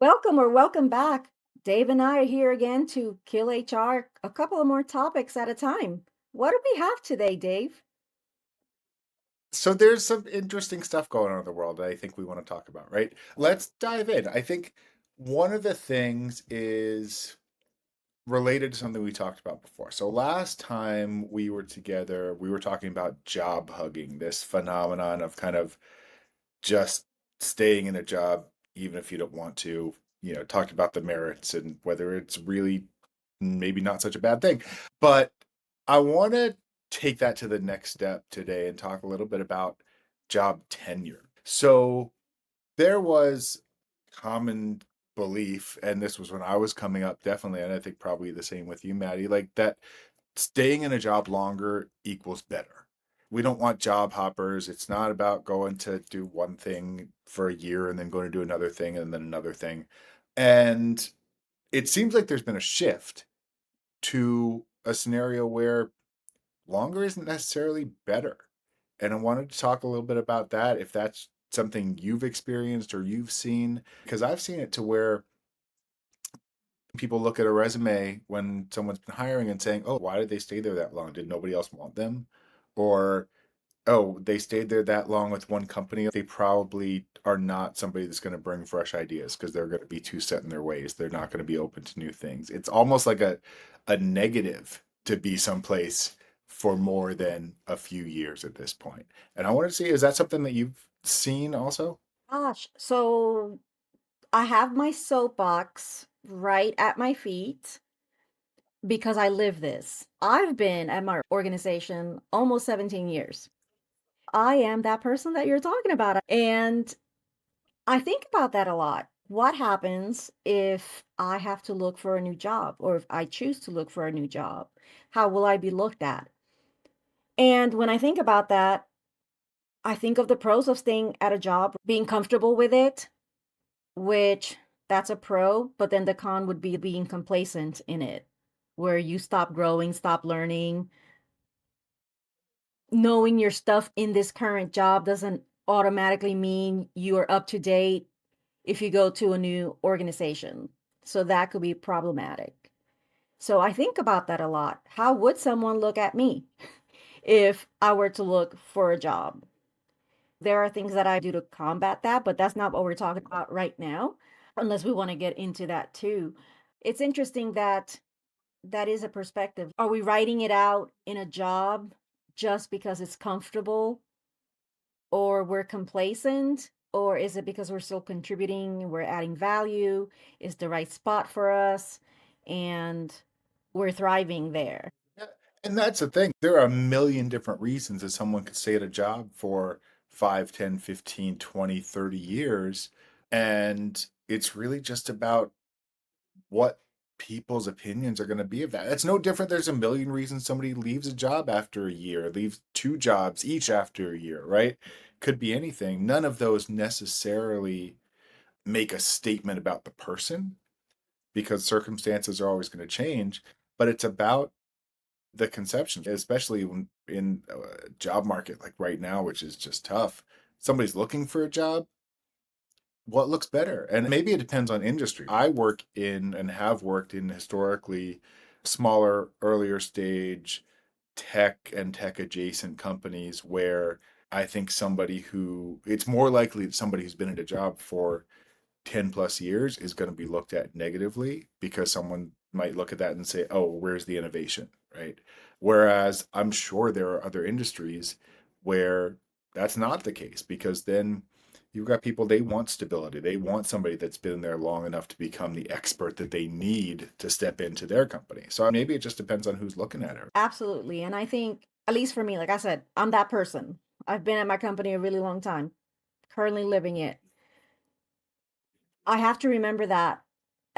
Welcome or welcome back. Dave and I are here again to kill HR a couple of more topics at a time. What do we have today, Dave? So there's some interesting stuff going on in the world that I think we want to talk about, right? Let's dive in. I think one of the things is related to something we talked about before. So last time we were together, we were talking about job hugging, this phenomenon of kind of just staying in a job even if you don't want to, talked about the merits and whether it's really maybe not such a bad thing. But I want to take that to the next step today and talk a little bit about job tenure. So there was common belief, and this was when I was coming up, definitely, and I think probably the same with you, Maddie, like that staying in a job longer equals better. We don't want job hoppers. It's not about going to do one thing for a year and then going to do another thing and then another thing. And it seems like there's been a shift to a scenario where longer isn't necessarily better. And I wanted to talk a little bit about that, if that's something you've experienced or you've seen, because I've seen it to where people look at a resume when someone's been hiring and saying, oh, why did they stay there that long? Did nobody else want them? Or, oh, they stayed there that long with one company. They probably are not somebody that's going to bring fresh ideas because they're going to be too set in their ways. They're not going to be open to new things. It's almost like a negative to be someplace for more than a few years at this point. And I want to see, is that something that you've seen also? Gosh, so I have my soapbox right at my feet because I live this. I've been at my organization almost 17 years. I am that person that you're talking about. And I think about that a lot. What happens if I have to look for a new job or if I choose to look for a new job? How will I be looked at? And when I think about that, I think of the pros of staying at a job, being comfortable with it, which that's a pro, but then the con would be being complacent in it, where you stop growing, stop learning. Knowing your stuff in this current job doesn't automatically mean you are up to date if you go to a new organization. So that could be problematic. So I think about that a lot. How would someone look at me if I were to look for a job? There are things that I do to combat that, but that's not what we're talking about right now, unless we want to get into that too. It's interesting that that is a perspective. Are we writing it out in a job just because it's comfortable or we're complacent? Or is it because we're still contributing, we're adding value, is the right spot for us, and we're thriving there? Yeah, and that's the thing. There are a million different reasons that someone could stay at a job for 5, 10, 15, 20, 30 years. And it's really just about what people's opinions are going to be of that. It's no different. There's a million reasons somebody leaves a job after a year, leaves two jobs each after a year, right? Could be anything. None of those necessarily make a statement about the person because circumstances are always going to change, but it's about the conception, especially when in a job market like right now, which is just tough. Somebody's looking for a job. What looks better? And maybe it depends on industry. I work in and have worked in historically smaller, earlier stage tech and tech adjacent companies where I think somebody who it's more likely that somebody who's been in a job for 10 plus years is going to be looked at negatively because someone might look at that and say, oh, where's the innovation? Right. Whereas I'm sure there are other industries where that's not the case because then you've got people, they want stability. They want somebody that's been there long enough to become the expert that they need to step into their company. So maybe it just depends on who's looking at it. Absolutely. And I think, at least for me, like I said, I'm that person. I've been at my company a really long time, currently living it. I have to remember that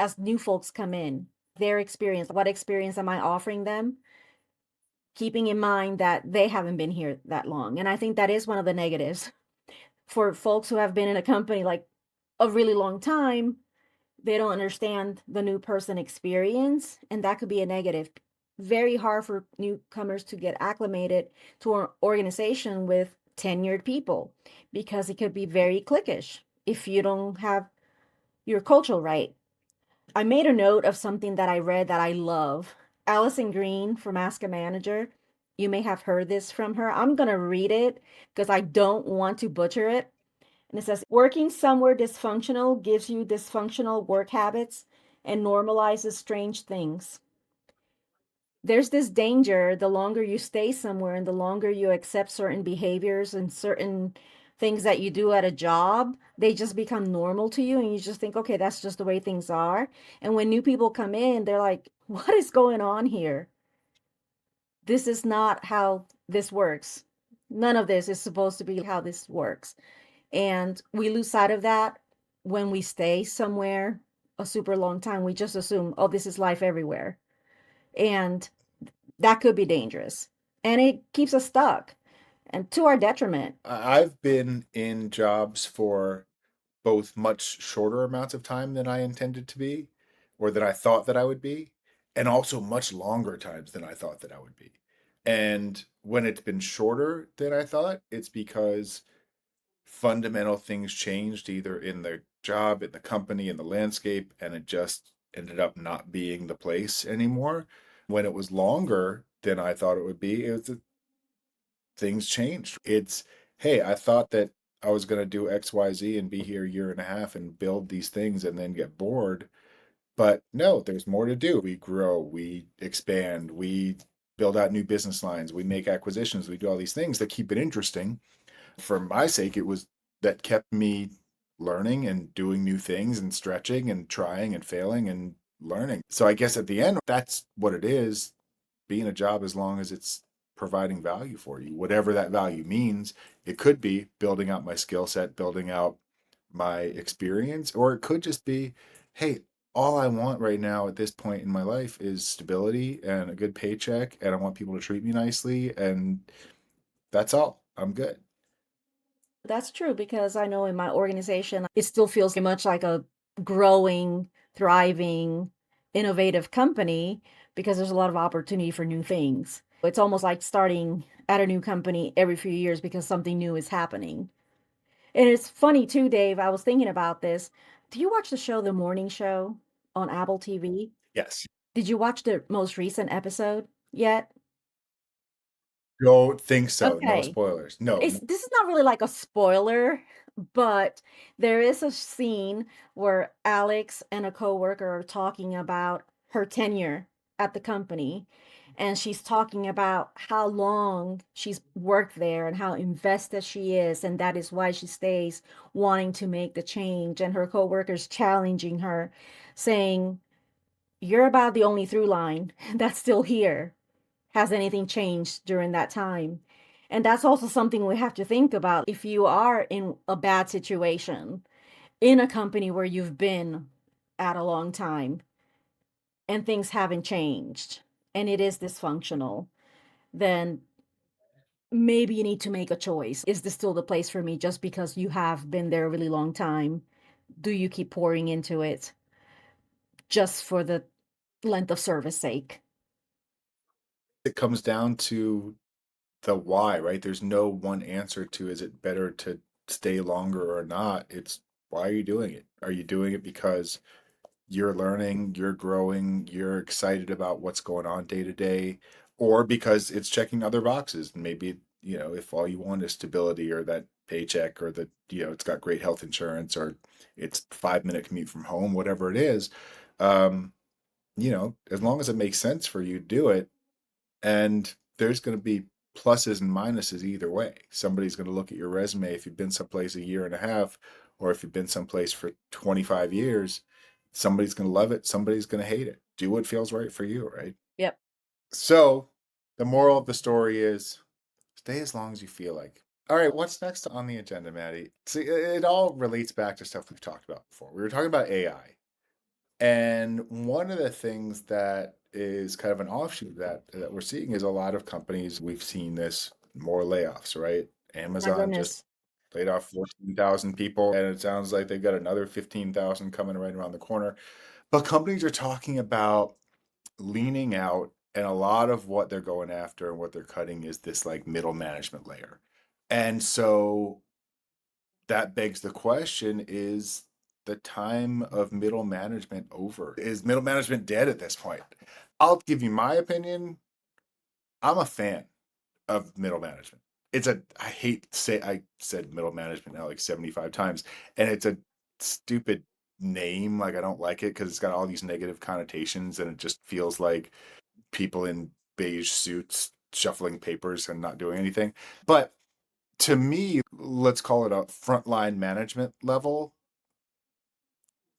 as new folks come in, their experience, what experience am I offering them? Keeping in mind that they haven't been here that long. And I think that is one of the negatives for folks who have been in a company like a really long time. They don't understand the new person experience, and that could be a negative. Very hard for newcomers to get acclimated to an organization with tenured people because it could be very cliquish if you don't have Your cultural right. I made a note of something that I read that I love. Allison Green from Ask a Manager. You may have heard this from her. I'm going to read it because I don't want to butcher it. And it says, working somewhere dysfunctional gives you dysfunctional work habits and normalizes strange things. There's this danger the longer you stay somewhere and the longer you accept certain behaviors and certain things that you do at a job, they just become normal to you and you just think, okay, that's just the way things are. And when new people come in, they're like, what is going on here? This is not how this works. None of this is supposed to be how this works. And we lose sight of that when we stay somewhere a super long time. We just assume, oh, this is life everywhere. And that could be dangerous. And it keeps us stuck and to our detriment. I've been in jobs for both much shorter amounts of time than I intended to be, or that I thought that I would be, and also much longer times than I thought that I would be. And when it's been shorter than I thought, it's because fundamental things changed either in the job, in the company, in the landscape, and it just ended up not being the place anymore. When it was longer than I thought it would be, it was that things changed. It's, hey, I thought that I was going to do XYZ and be here a year and a half and build these things and then get bored. But no, there's more to do. We grow, we expand, we build out new business lines, we make acquisitions, we do all these things that keep it interesting. For my sake, it was that kept me learning and doing new things and stretching and trying and failing and learning. So I guess at the end, that's what it is, being a job as long as it's providing value for you, whatever that value means. It could be building out my skill set, building out my experience, or it could just be, hey, all I want right now at this point in my life is stability and a good paycheck, and I want people to treat me nicely, and that's all. I'm good. That's true because I know in my organization, it still feels very much like a growing, thriving, innovative company because there's a lot of opportunity for new things. It's almost like starting at a new company every few years because something new is happening. And it's funny too, Dave. I was thinking about this. Do you watch the show The Morning Show on Apple TV? Yes. Did you watch the most recent episode yet? Don't think so. No Okay. spoilers. No. This is not really like a spoiler, but there is a scene where Alex and a coworker are talking about her tenure at the company. And she's talking about how long she's worked there and how invested she is. And that is why she stays wanting to make the change. And her coworkers challenging her, saying, you're about the only through line that's still here. Has anything changed during that time? And that's also something we have to think about. If you are in a bad situation in a company where you've been at a long time and things haven't changed and it is dysfunctional, then maybe you need to make a choice. Is this still the place for me just because you have been there a really long time? Do you keep pouring into it just for the length of service sake? It comes down to the why, right? There's no one answer to, is it better to stay longer or not? It's, why are you doing it? Are you doing it because you're learning, you're growing, you're excited about what's going on day to day, or because it's checking other boxes? Maybe, if all you want is stability or that paycheck, or that, it's got great health insurance, or it's 5 minute commute from home, whatever it is, um, as long as it makes sense for you, do it. And there's going to be pluses and minuses either way. Somebody's going to look at your resume if you've been someplace a year and a half, or if you've been someplace for 25 years. Somebody's going to love it, somebody's going to hate it. Do what feels right for you, right? Yep. So, the moral of the story is, stay as long as you feel like. All right, what's next on the agenda, Maddie? See, it all relates back to stuff we've talked about before. We were talking about AI. And one of the things that is kind of an offshoot of that we're seeing is a lot of companies, we've seen this, more layoffs, right? My Amazon just goodness. laid off 14,000 people, and it sounds like they've got another 15,000 coming right around the corner. But companies are talking about leaning out, and a lot of what they're going after and what they're cutting is this like middle management layer. And so that begs the question, is the time of middle management over? Is middle management dead at this point? I'll give you my opinion. I'm a fan of middle management. I hate to say I said middle management now like 75 times, and it's a stupid name. Like I don't like it because it's got all these negative connotations and it just feels like people in beige suits shuffling papers and not doing anything. But to me, let's call it a frontline management level.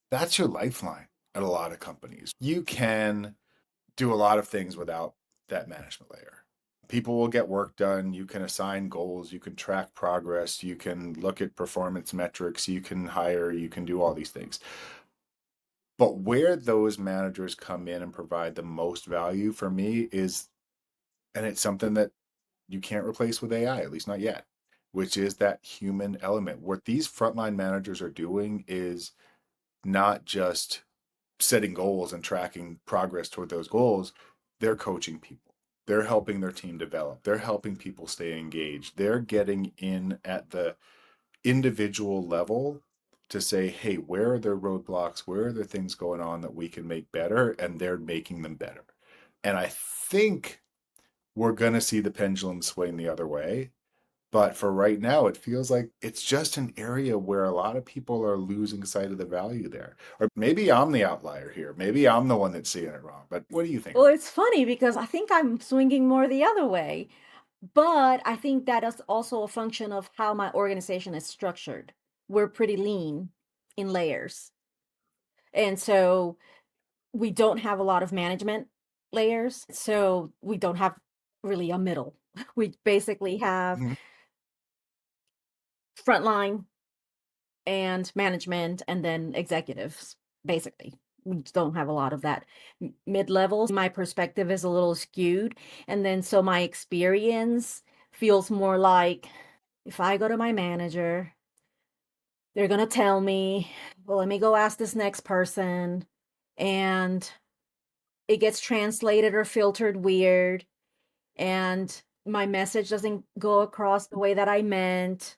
That's your lifeline at a lot of companies. You can do a lot of things without that management layer. People will get work done. You can assign goals. You can track progress. You can look at performance metrics. You can hire. You can do all these things. But where those managers come in and provide the most value for me is, and it's something that you can't replace with AI, at least not yet, which is that human element. What these frontline managers are doing is not just setting goals and tracking progress toward those goals, they're coaching people. They're helping their team develop. They're helping people stay engaged. They're getting in at the individual level to say, hey, where are there roadblocks? Where are there things going on that we can make better? And they're making them better. And I think we're going to see the pendulum swing the other way. But for right now, it feels like it's just an area where a lot of people are losing sight of the value there. Or maybe I'm the outlier here. Maybe I'm the one that's seeing it wrong. But what do you think Well, about it's funny because I think I'm swinging more the other way, but I think that is also a function of how my organization is structured. We're pretty lean in layers. And so we don't have a lot of management layers. So we don't have really a middle. We basically have it? Hmm. frontline and management and then executives, basically. We just don't have a lot of that mid-levels. My perspective is a little skewed. And then so my experience feels more like if I go to my manager, they're going to tell me, well, let me go ask this next person. And it gets translated or filtered weird. And my message doesn't go across the way that I meant.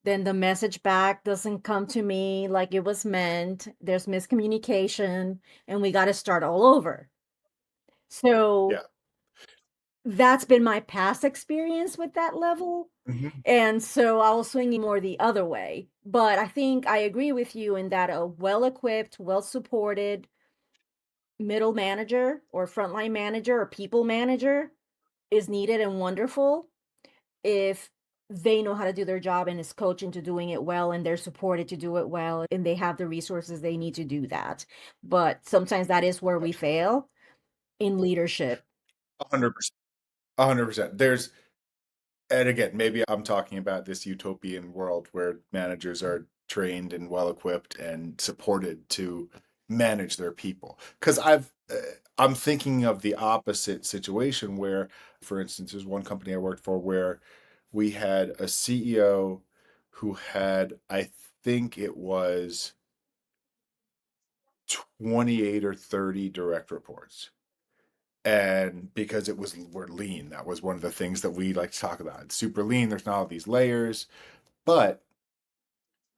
Then the message back doesn't come to me like it was meant. There's miscommunication, and we gotta start all over. So, Yeah. that's been my past experience with that level, Hmm. and so I was swinging more the other way. But I think I agree with you in that a well-equipped, well-supported middle manager or frontline manager or people manager is needed and wonderful if they know how to do their job and is coached into doing it well and they're supported to do it well and they have the resources they need to do that. But sometimes that is where we fail in leadership. 100%. 100%. And again, maybe I'm talking about this utopian world where managers are trained and well equipped and supported to manage their people. Because I'm thinking of the opposite situation where, for instance, there's one company I worked for where we had a CEO who had, I think it was 28 or 30 direct reports. And because we're lean, that was one of the things that we like to talk about. It's super lean. There's not all these layers. But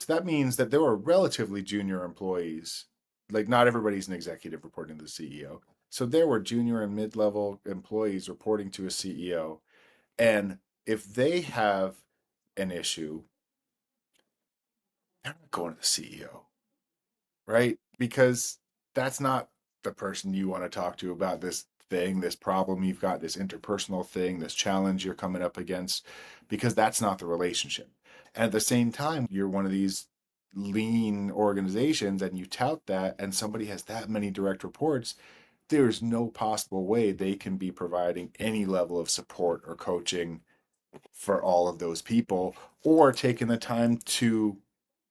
so that means that there were relatively junior employees. Like not everybody's an executive reporting to the CEO. So there were junior and mid-level employees reporting to a CEO. And if they have an issue, they're not going to the CEO, right? Because that's not the person you want to talk to about this thing, this problem you've got, this interpersonal thing, this challenge you're coming up against, because that's not the relationship. And at the same time, you're one of these lean organizations and you tout that, and somebody has that many direct reports, there's no possible way they can be providing any level of support or coaching for all of those people or taking the time to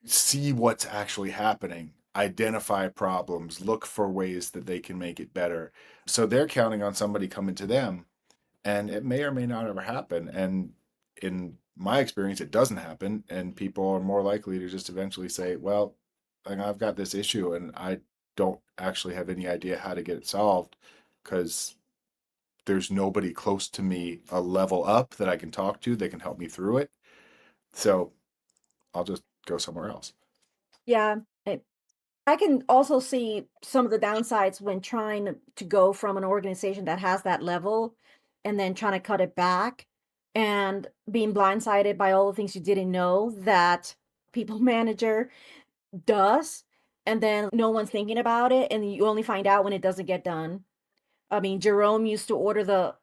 see what's actually happening, identify problems, look for ways that they can make it better. So they're counting on somebody coming to them, and it may or may not ever happen. And in my experience, it doesn't happen, and people are more likely to just eventually say, well, I've got this issue and I don't actually have any idea how to get it solved because there's nobody close to me a level up that I can talk to that can help me through it. So I'll just go somewhere else. Yeah. I can also see some of the downsides when trying to go from an organization that has that level and then trying to cut it back and being blindsided by all the things you didn't know that people manager does. And then no one's thinking about it. And you only find out when it doesn't get done. I mean, Jerome used to order the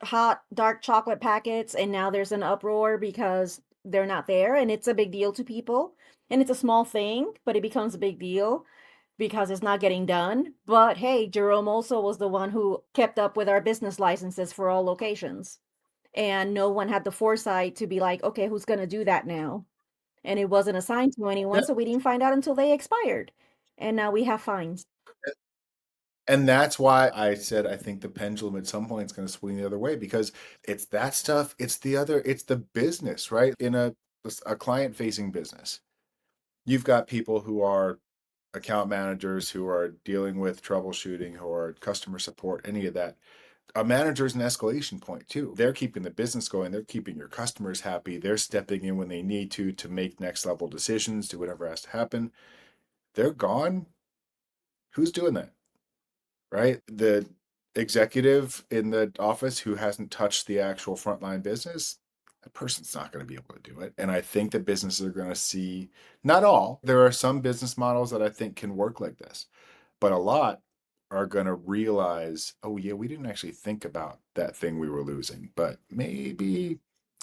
hot dark chocolate packets, and now there's an uproar because they're not there. And it's a big deal to people. And it's a small thing, but it becomes a big deal because it's not getting done. But hey, Jerome also was the one who kept up with our business licenses for all locations. And no one had the foresight to be like, okay, who's going to do that now? And it wasn't assigned to anyone, Yeah. so we didn't find out until they expired. And now we have fines. And that's why I said I think the pendulum at some point is going to swing the other way because it's that stuff, it's the business, right? In a client-facing business, you've got people who are account managers who are dealing with troubleshooting, who are customer support, any of that. A manager is an escalation point too. They're keeping the business going, they're keeping your customers happy, they're stepping in when they need to make next level decisions, do whatever has to happen. They're gone. Who's doing that? Right? The executive in the office who hasn't touched the actual frontline business, that person's not going to be able to do it. And I think that businesses are going to see, not all, there are some business models that I think can work like this, but a lot are going to realize, oh, yeah, we didn't actually think about that thing we were losing, but maybe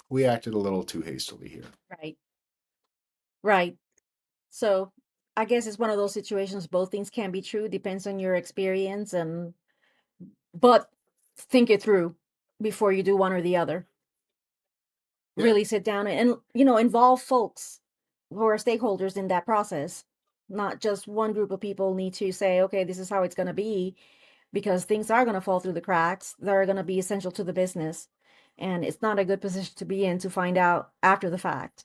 we acted a little too hastily here. Right. Right. So I guess it's one of those situations, both things can be true, depends on your experience and but think it through before you do one or the other. Yeah. Really sit down and involve folks who are stakeholders in that process. Not just one group of people need to say, okay, this is how it's going to be, because things are going to fall through the cracks. They're going to be essential to the business. And it's not a good position to be in to find out after the fact.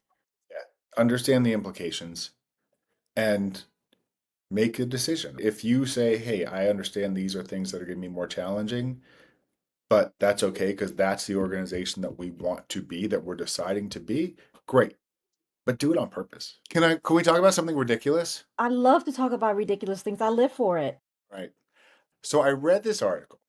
Yeah. Understand the implications and make a decision. If you say, hey, I understand these are things that are going to be more challenging, but that's okay because that's the organization that we want to be, that we're deciding to be, great. But do it on purpose. Can we talk about something ridiculous? I love to talk about ridiculous things. I live for it. Right. So I read this article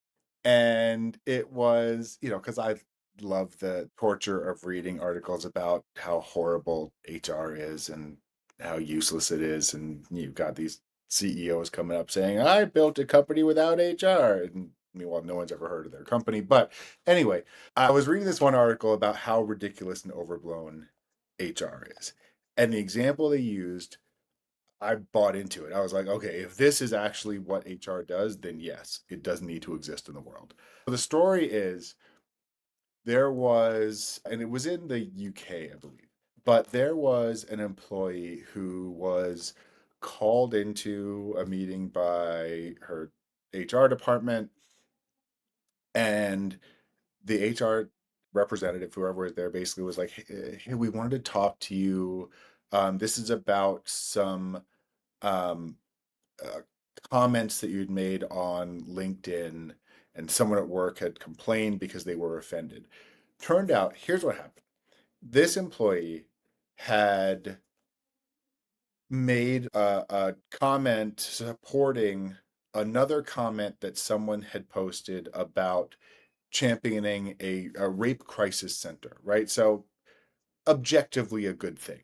and it was, because I love the torture of reading articles about how horrible HR is and how useless it is. And you've got these CEOs coming up saying, I built a company without HR. And meanwhile, no one's ever heard of their company. But anyway, I was reading this one article about how ridiculous and overblown HR is. And the example they used, I bought into it. I was like, okay, if this is actually what HR does, then yes, it does need to exist in the world. The story is there was, and it was in the UK, I believe, but there was an employee who was called into a meeting by her HR department, and the HR representative, whoever was there, basically was like, hey, we wanted to talk to you. This is about some um, uh, comments that you'd made on LinkedIn, and someone at work had complained because they were offended. Turned out, here's what happened. This employee had made a comment supporting another comment that someone had posted about championing a rape crisis center, right? So, objectively, a good thing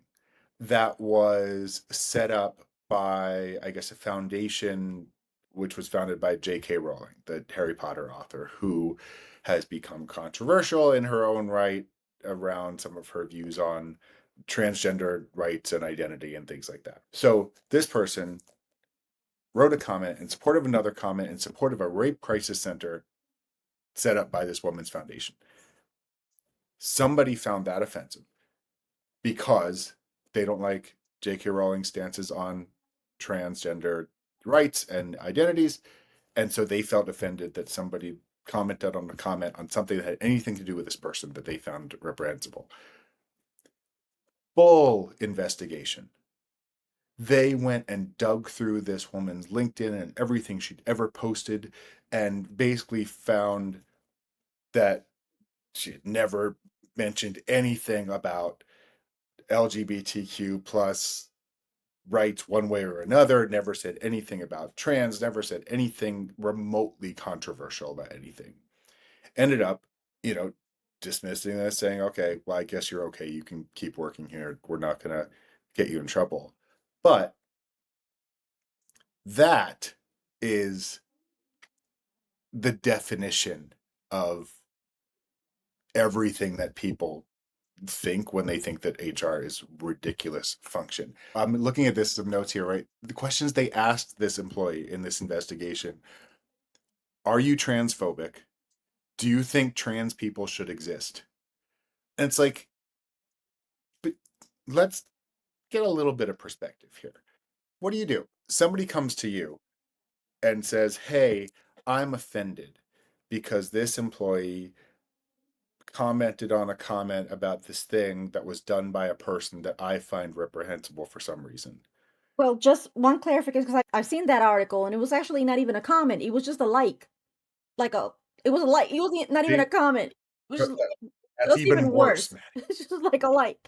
that was set up by, I guess, a foundation which was founded by J.K. Rowling, the Harry Potter author, who has become controversial in her own right around some of her views on transgender rights and identity and things like that. So this person wrote a comment in support of another comment in support of a rape crisis center set up by this woman's foundation. Somebody found that offensive because they don't like J.K. Rowling's stances on transgender rights and identities. And so they felt offended that somebody commented on a comment on something that had anything to do with this person that they found reprehensible. Full investigation. They went and dug through this woman's LinkedIn and everything she'd ever posted and basically found that she had never mentioned anything about LGBTQ plus rights one way or another, never said anything about trans, never said anything remotely controversial about anything. Ended up, you know, dismissing this, saying, okay, well, I guess you're okay. You can keep working here. We're not going to get you in trouble. But that is the definition of everything that people think when they think that HR is ridiculous function. I'm looking at this some notes here, right? The questions they asked this employee in this investigation: are you transphobic? Do you think trans people should exist? And it's like, but let's get a little bit of perspective here. What do? Somebody comes to you and says, hey, I'm offended because this employee commented on a comment about this thing that was done by a person that I find reprehensible for some reason. Well, just one clarification, because I've seen that article, and it was actually not even a comment. It was just a like a, it was a like. It was not even See, a comment. It was just, it that's was even even worse, worse. man. It's just like a like.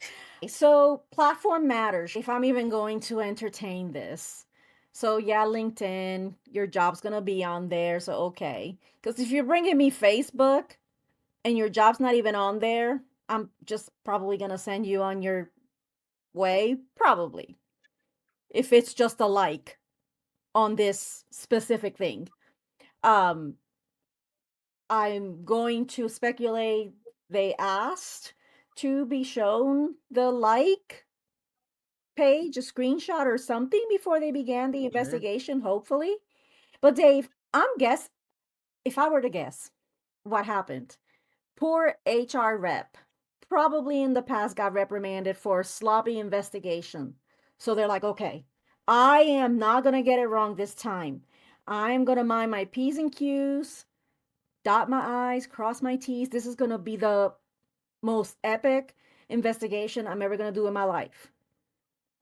So platform matters if I'm even going to entertain this. So yeah, LinkedIn, your job's gonna be on there. So okay, because if you're bringing me Facebook and your job's not even on there, I'm just probably gonna send you on your way. Probably if it's just a like on this specific thing. Um, I'm going to speculate they asked to be shown the like page, a screenshot or something before they began the Okay. investigation, hopefully. But Dave, if I were to guess what happened, poor HR rep probably in the past got reprimanded for sloppy investigation. So they're like, okay, I am not going to get it wrong this time. I'm going to mind my P's and Q's, dot my I's, cross my T's. This is going to be the most epic investigation I'm ever going to do in my life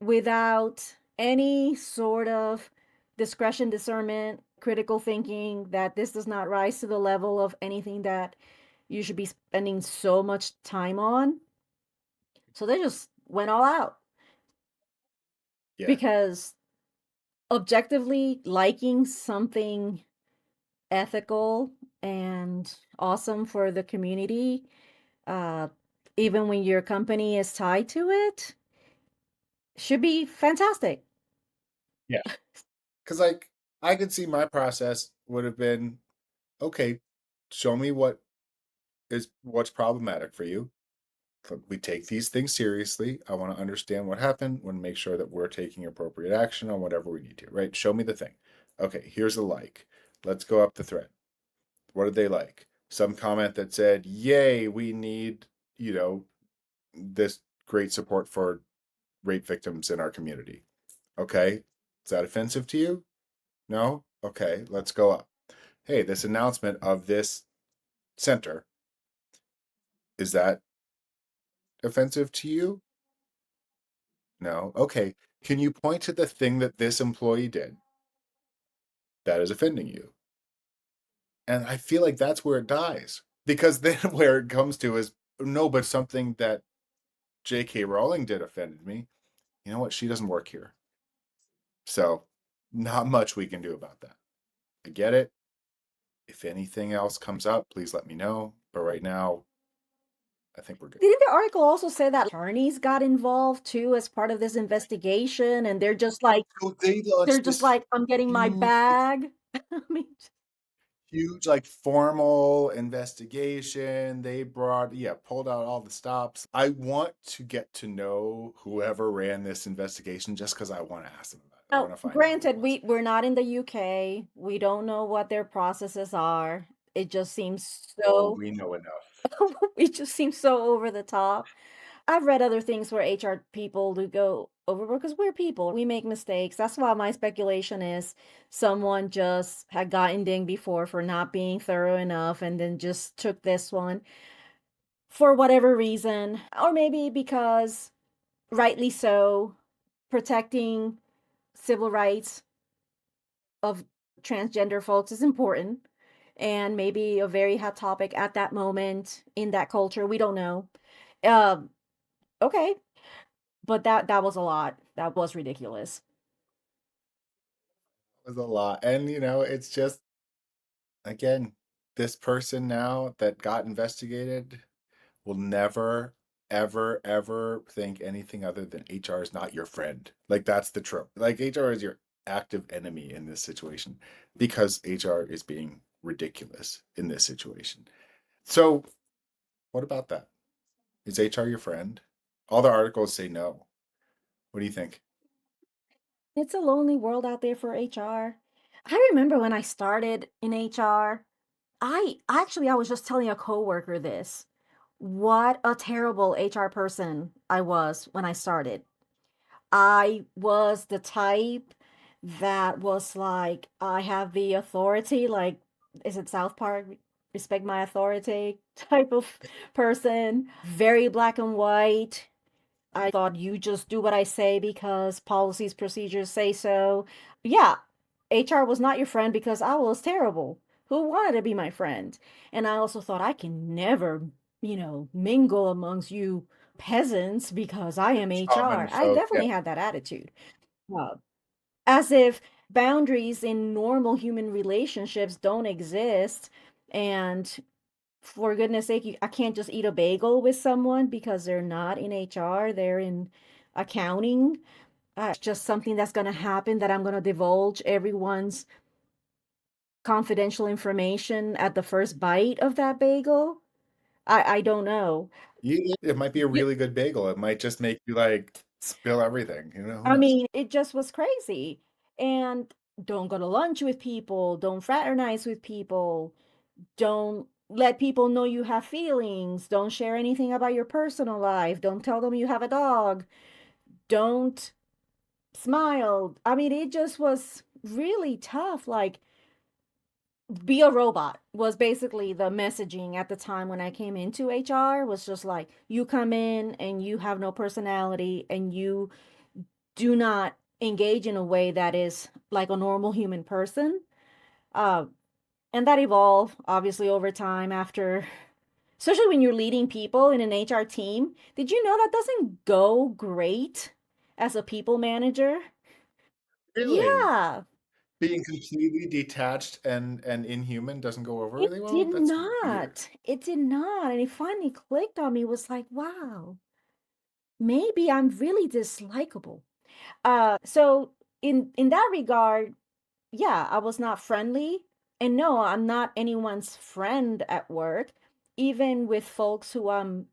without any sort of discretion, discernment, critical thinking that this does not rise to the level of anything that you should be spending so much time on. So they just went all out Yeah. because objectively liking something ethical and awesome for the community, uh, even when your company is tied to it, should be fantastic. Yeah. Because, like, I could see my process would have been, okay, show me what's problematic for you. We take these things seriously. I want to understand what happened. Want to make sure that we're taking appropriate action on whatever we need to, right? Show me the thing. Okay, here's a like. Let's go up the thread. What did they like? Some comment that said, yay, we need, you know, this great support for rape victims in our community. Okay, is that offensive to you? No? Okay, let's go up. Hey, this announcement of this center, is that offensive to you? No. Okay, can you point to the thing that this employee did that is offending you? And I feel like that's where it dies. Because then where it comes to is, no, but something that J.K. Rowling did offended me. You know what? She doesn't work here. So, not much we can do about that. I get it. If anything else comes up, please let me know. But right now, I think we're good. Didn't the article also say that attorneys got involved too as part of this investigation and So they launched this I'm getting my huge, bag. I mean, huge, like, formal investigation. They brought, yeah, pulled out all the stops. I want to get to know whoever ran this investigation just because I want to ask them about it. I now, want to find out who it granted, was. we're not in the UK. We don't know what their processes are. It just seems Oh, so we know enough. it just seems so over the top. I've read other things where HR people do go overboard because we're people. We make mistakes. That's why my speculation is someone just had gotten dinged before for not being thorough enough and then just took this one for whatever reason. Or maybe because, rightly so, protecting civil rights of transgender folks is important and maybe a very hot topic at that moment in that culture. We don't know. Um, okay, but that was a lot. That was ridiculous. It was a lot. And it's just again, this person now that got investigated will never, ever, ever think anything other than HR is not your friend. Like that's the trope. Like HR is your active enemy in this situation because HR is being ridiculous in this situation. So, what about that? Is HR your friend? All the articles say no. What do you think? It's a lonely world out there for HR. I remember when I started in HR, I was just telling a coworker this. What a terrible HR person I was when I started. I was the type that was like, I have the authority, like, is it South Park? Respect my authority type of person. Very black and white. I thought you just do what I say because policies, procedures say so. Yeah, HR was not your friend because I was terrible. Who wanted to be my friend? And I also thought I can never, mingle amongst you peasants because I am Common HR. I folk, yeah. definitely had that attitude. Uh, as if boundaries in normal human relationships don't exist. And for goodness sake, I can't just eat a bagel with someone because they're not in HR, they're in accounting. It's just something that's going to happen that I'm going to divulge everyone's confidential information at the first bite of that bagel. I don't know. It might be a You, really good bagel. It might just make you like spill everything. Who I knows? mean, it just was crazy. And don't go to lunch with people, don't fraternize with people, don't let people know you have feelings, don't share anything about your personal life, don't tell them you have a dog, don't smile. I mean, it just was really tough. Like, be a robot was basically the messaging at the time when I came into HR was just like, you come in and you have no personality and you do not engage in a way that is like a normal human person. Uh, and that evolved obviously over time after, especially when you're leading people in an HR team. Did you know that doesn't go great as a people manager? Really? Yeah, Being completely detached and inhuman doesn't go over it really well? did That's weird. not. It did not. And it finally clicked on me, was like, wow, maybe I'm really dislikable. So in that regard, yeah, I was not friendly. And no, I'm not anyone's friend at work, even with folks who I'm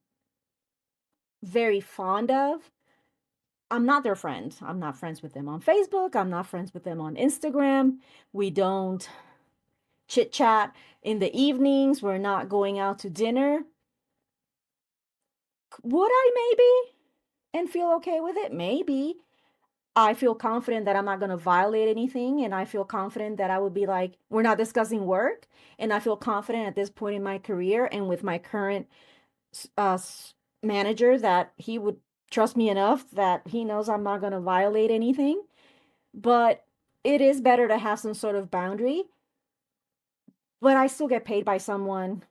very fond of. I'm not their friend. I'm not friends with them on Facebook. I'm not friends with them on Instagram. We don't chit chat in the evenings. We're not going out to dinner. Would I maybe and feel okay with it? Maybe. I feel confident that I'm not going to violate anything. And I feel confident that I would be like, we're not discussing work. And I feel confident at this point in my career and with my current uh, manager that he would trust me enough that he knows I'm not going to violate anything. But it is better to have some sort of boundary. But I still get paid by someone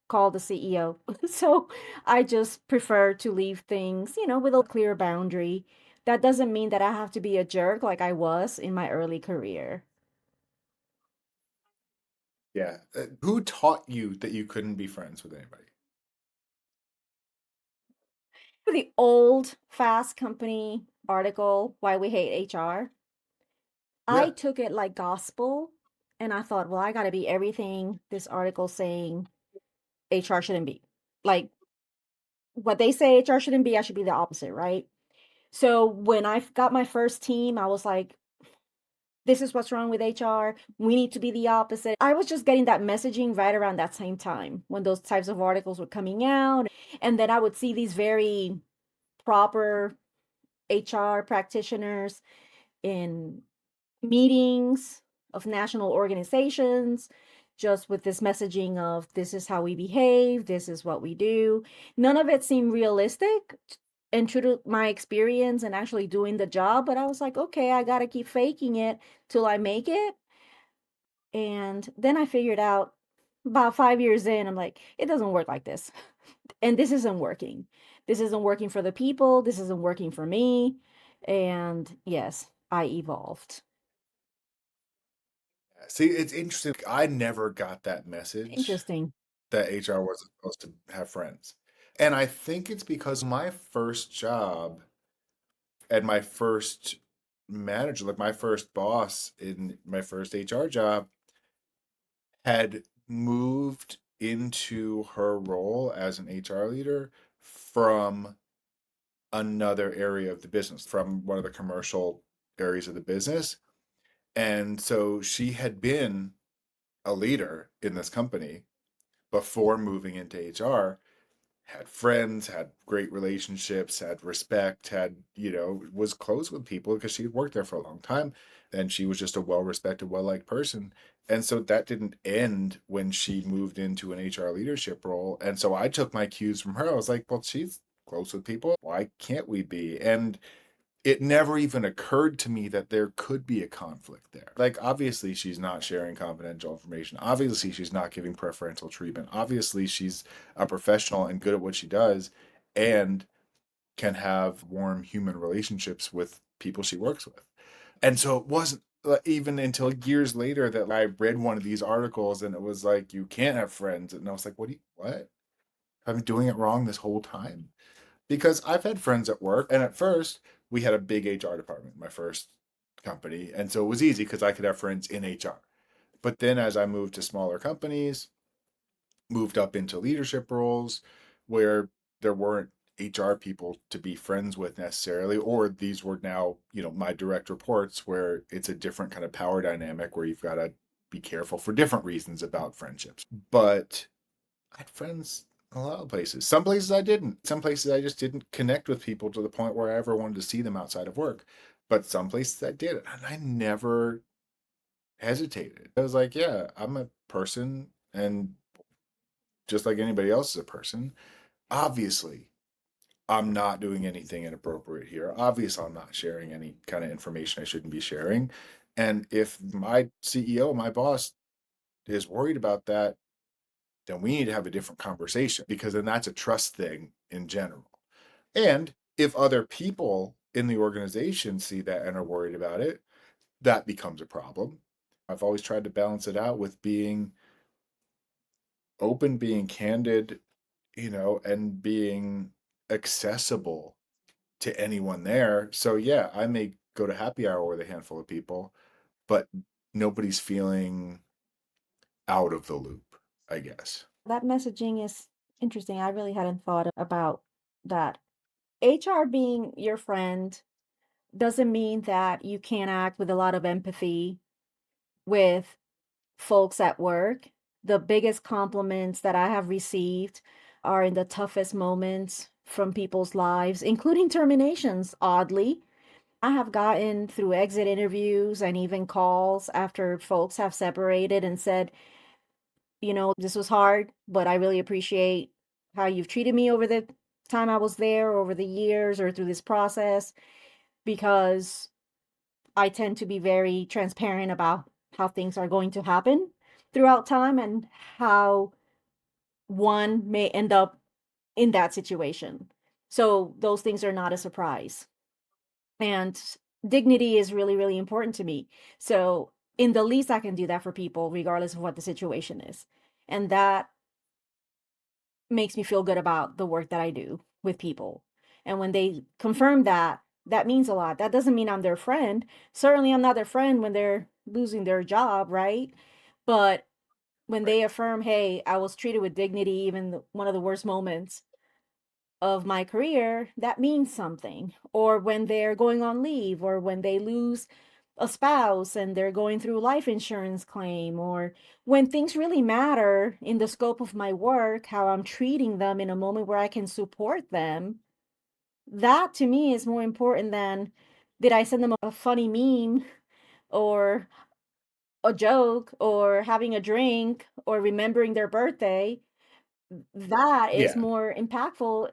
called the CEO. So I just prefer to leave things, with a clear boundary. That doesn't mean that I have to be a jerk like I was in my early career. Yeah. Who taught you that you couldn't be friends with anybody? The old Fast Company article, Why We Hate HR, I Yeah. took it like gospel. And I thought, well, I got to be everything this article saying HR shouldn't be. Like what they say HR shouldn't be, I should be the opposite, right? So when I got my first team, I was like, this is what's wrong with HR. We need to be the opposite. I was just getting that messaging right around that same time when those types of articles were coming out. And then I would see these very proper HR practitioners in meetings of national organizations, just with this messaging of this is how we behave, this is what we do. None of it seemed realistic and true to my experience and actually doing the job. But I was like, okay, I got to keep faking it till I make it. And then I figured out about 5 years in, I'm like, it doesn't work like this. And this isn't working. This isn't working for the people. This isn't working for me. And yes, I evolved. See, it's interesting. I never got that message Interesting. that HR wasn't supposed to have friends. And I think it's because my first job and my first manager, like my first boss in my first HR job, had moved into her role as an HR leader from another area of the business, from one of the commercial areas of the business. And so she had been a leader in this company before moving into HR, had friends, had great relationships, had respect, had, was close with people because she had worked there for a long time. And she was just a well respected, well liked person. And so that didn't end when she moved into an HR leadership role. And so I took my cues from her. I was like, well, she's close with people. Why can't we be? And it never even occurred to me that there could be a conflict there. Like, obviously, she's not sharing confidential information. Obviously, she's not giving preferential treatment. Obviously, she's a professional and good at what she does and can have warm human relationships with people she works with. And so it wasn't even until years later that I read one of these articles and it was like, you can't have friends. And I was like, what? I've been doing it wrong this whole time because I've had friends at work, and at first we had a big HR department, my first company, and so it was easy because I could have friends in HR. But then as I moved to smaller companies, moved up into leadership roles where there weren't HR people to be friends with necessarily, or these were now, my direct reports where it's a different kind of power dynamic where you've got to be careful for different reasons about friendships. But I had friends in a lot of places. Some places I didn't. Some places I just didn't connect with people to the point where I ever wanted to see them outside of work. But some places I did. And I never hesitated. I was like, yeah, I'm a person and just like anybody else is a person. Obviously, I'm not doing anything inappropriate here. Obviously, I'm not sharing any kind of information I shouldn't be sharing. And if my CEO, my boss, is worried about that, then we need to have a different conversation because then that's a trust thing in general. And if other people in the organization see that and are worried about it, that becomes a problem. I've always tried to balance it out with being open, being candid, and being accessible to anyone there. So, yeah, I may go to happy hour with a handful of people, but nobody's feeling out of the loop, I guess. That messaging is interesting. I really hadn't thought about that. HR being your friend doesn't mean that you can't act with a lot of empathy with folks at work. The biggest compliments that I have received are in the toughest moments from people's lives, including terminations, oddly. I have gotten through exit interviews and even calls after folks have separated and said, this was hard, but I really appreciate how you've treated me over the time I was there, over the years, or through this process, because I tend to be very transparent about how things are going to happen throughout time and how one may end up in that situation. So those things are not a surprise. And dignity is really, really important to me. So, in the least, I can do that for people, regardless of what the situation is. And that makes me feel good about the work that I do with people. And when they confirm that, that means a lot. That doesn't mean I'm their friend. Certainly, I'm not their friend when they're losing their job, right? But when Right. they affirm, hey, I was treated with dignity, even one of the worst moments of my career, that means something. Or when they're going on leave, or when they lose a spouse and they're going through life insurance claim, or when things really matter in the scope of my work, how I'm treating them in a moment where I can support them, that to me is more important than did I send them a funny meme or a joke or having a drink or remembering their birthday. That is Yeah. more impactful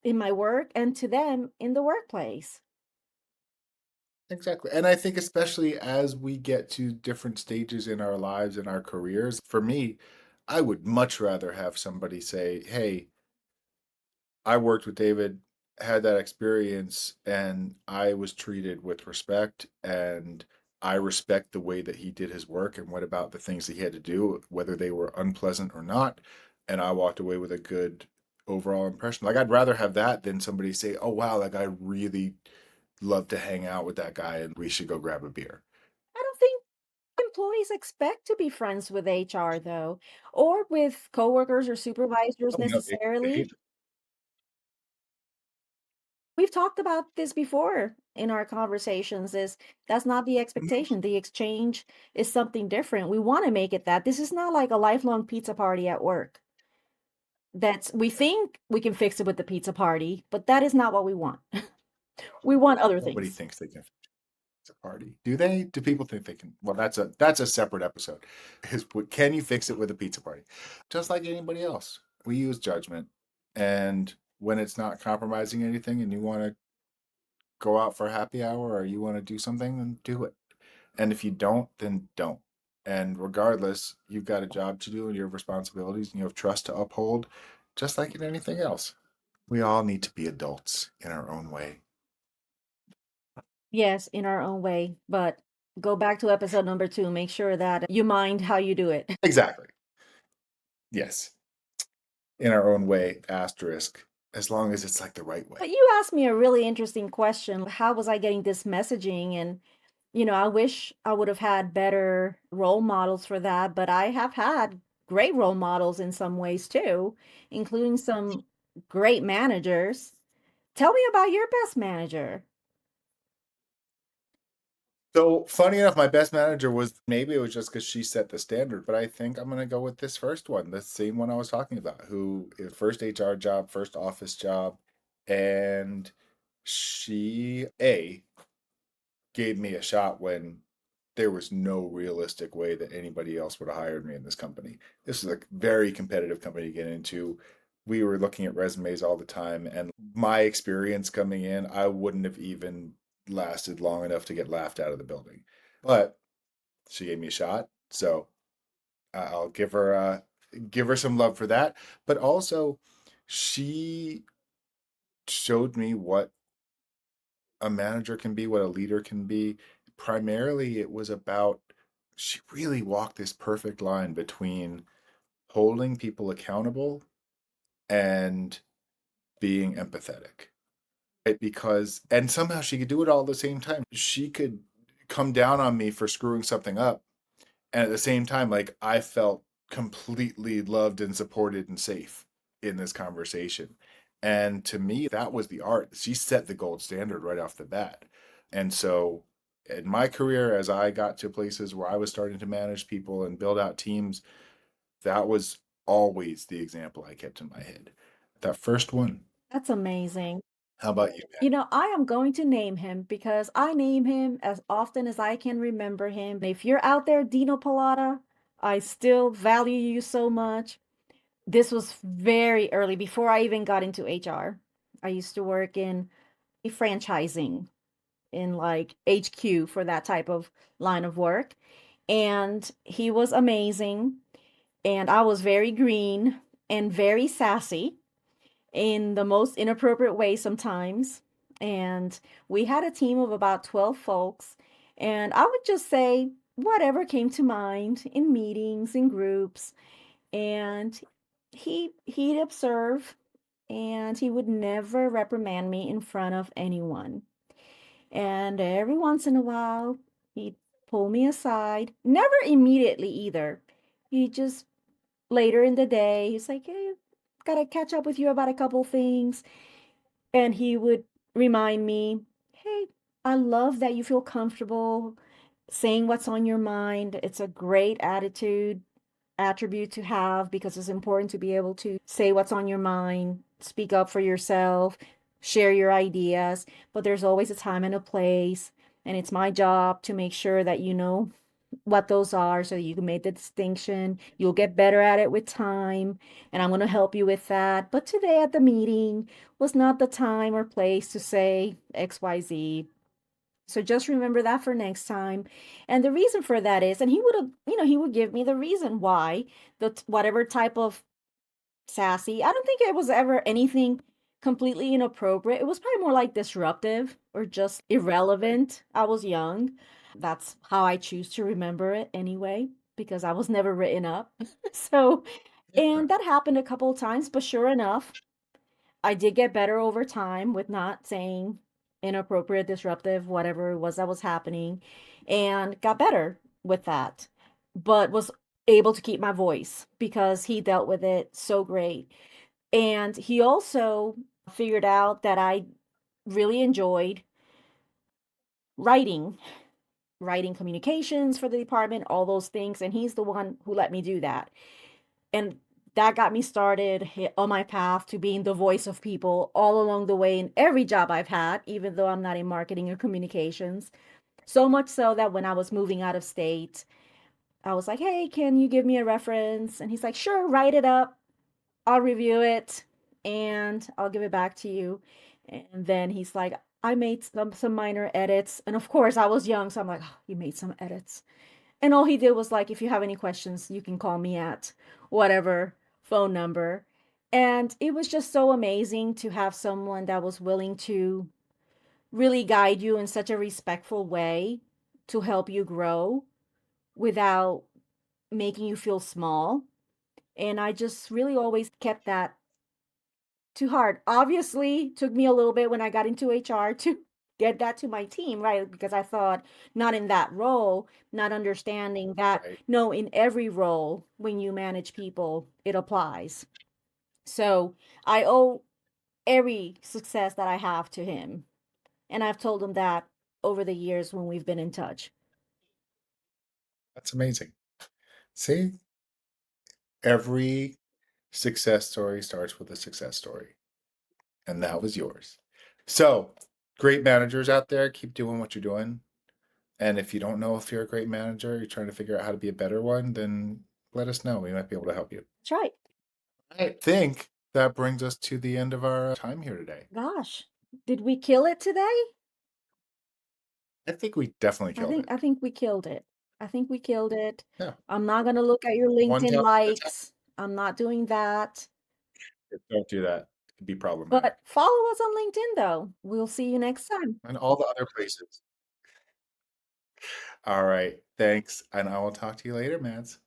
in my work and to them in the workplace. Exactly. And I think especially as we get to different stages in our lives and our careers, for me, I would much rather have somebody say, "Hey, I worked with David had that experience and I was treated with respect, and I respect the way that he did his work and went about the things that he had to do, whether they were unpleasant or not. And I walked away with a good overall impression. Like I'd rather have that than somebody say, "Oh wow, like I really love to hang out with that guy and we should go grab a beer." I don't think employees expect to be friends with HR though, or with coworkers or supervisors Oh no, they necessarily. hate We've talked about this before in our conversations is that's not the it. expectation. The exchange is something different. We want to make it that. This is not like a lifelong pizza party at work. That's we think we can fix it with the pizza party, but that is not what we want. We want other Nobody things. thinks they can fix a party. Do they? Do people think they can? Well, that's a separate episode. Is can you fix it with a pizza party? Just like anybody else. We use judgment, and when it's not compromising anything and you want to go out for a happy hour or you want to do something, then do it. And if you don't, then don't. And regardless, you've got a job to do and you have responsibilities and you have trust to uphold, just like in anything else. We all need to be adults in our own way. Yes, in our own way, but go back to episode number 2, make sure that you mind how you do it. Exactly. Yes. In our own way, asterisk, as long as it's like the right But way. you asked me a really interesting question. How was I getting this messaging? And, I wish I would have had better role models for that, but I have had great role models in some ways too, including some great managers. Tell me about your best manager. So funny enough, my best manager was maybe it was just because she set the standard, but I think I'm gonna go with this first one, the same one I was talking about, who first HR job, first office job, and she gave me a shot when there was no realistic way that anybody else would have hired me in this company. This is a very competitive company to get into. We were looking at resumes all the time, and my experience coming in, I wouldn't have even lasted long enough to get laughed out of the building. But she gave me a shot, so I'll give her some love for that. But also, she showed me what a manager can be, what a leader can be. Primarily, it was about she really walked this perfect line between holding people accountable and being empathetic. Right? Because, and somehow she could do it all at the same time. She could come down on me for screwing something up. And at the same time, like I felt completely loved and supported and safe in this conversation. And to me, that was the art. She set the gold standard right off the bat. And so in my career, as I got to places where I was starting to manage people and build out teams, that was always the example I kept in my head. That first one. That's amazing. How about you, I am going to name him because I name him as often as I can remember him. If you're out there, Dino Pallotta, I still value you so much. This was very early before I even got into HR. I used to work in franchising in like HQ for that type of line of work. And he was amazing. And I was very green and very sassy in the most inappropriate way sometimes. And we had a team of about 12 folks. And I would just say whatever came to mind in meetings, in groups. And he'd observe and he would never reprimand me in front of anyone. And every once in a while, he'd pull me aside. Never immediately either. He just later in the day, he's like, hey, gotta catch up with you about a couple things. And he would remind me, hey, I love that you feel comfortable saying what's on your mind. It's a great attitude attribute to have because it's important to be able to say what's on your mind, speak up for yourself, share your ideas, but there's always a time and a place. And it's my job to make sure that you know what those are so you can make the distinction. You'll get better at it with time, and I'm going to help you with that. But today at the meeting was not the time or place to say XYZ. So just remember that for next time. And the reason for that is, and he would have, he would give me the reason why, whatever type of sassy. I don't think it was ever anything completely inappropriate. It was probably more like disruptive or just Right. irrelevant. I was young. That's how I choose to remember it anyway, because I was never written up. So, Yeah. and that happened a couple of times, but sure enough, I did get better over time with not saying inappropriate, disruptive, whatever it was that was happening, and got better with that, but was able to keep my voice because he dealt with it so great. And he also figured out that I really enjoyed writing, writing communications for the department, all those things. And he's the one who let me do that. And that got me started on my path to being the voice of people all along the way in every job I've had, even though I'm not in marketing or communications. So much so that when I was moving out of state, I was like, hey, can you give me a reference? And he's like, sure, write it up. I'll review it and I'll give it back to you. And then he's like, I made some minor edits. And of course, I was young, so I'm like, oh, you made some edits. And all he did was like, if you have any questions, you can call me at whatever phone number. And it was just so amazing to have someone that was willing to really guide you in such a respectful way to help you grow without making you feel small. And I just really always kept that too hard. Obviously, took me a little bit when I got into HR to get that to my team, right? Because I thought not in that role, not understanding that Right. no, in every role when you manage people, it applies. So I owe every success that I have to him. And I've told him that over the years when we've been in touch. That's amazing. See, every success story starts with a success story, and that was yours. So, great managers out there, keep doing what you're doing. And if you don't know if you're a great manager, you're trying to figure out how to be a better one, then let us know. We might be able to help you. That's right. I think that brings us to the end of our time here today. Gosh, did we kill it today? I think we definitely I killed think it. I think we killed it. I think we killed it. Yeah, I'm not gonna look at your one LinkedIn topic at a time. likes. I'm not doing that. Don't do that. It can be But problematic. follow us on LinkedIn though. We'll see you next time. And all the other places. All right. Thanks. And I will talk to you later, Mads.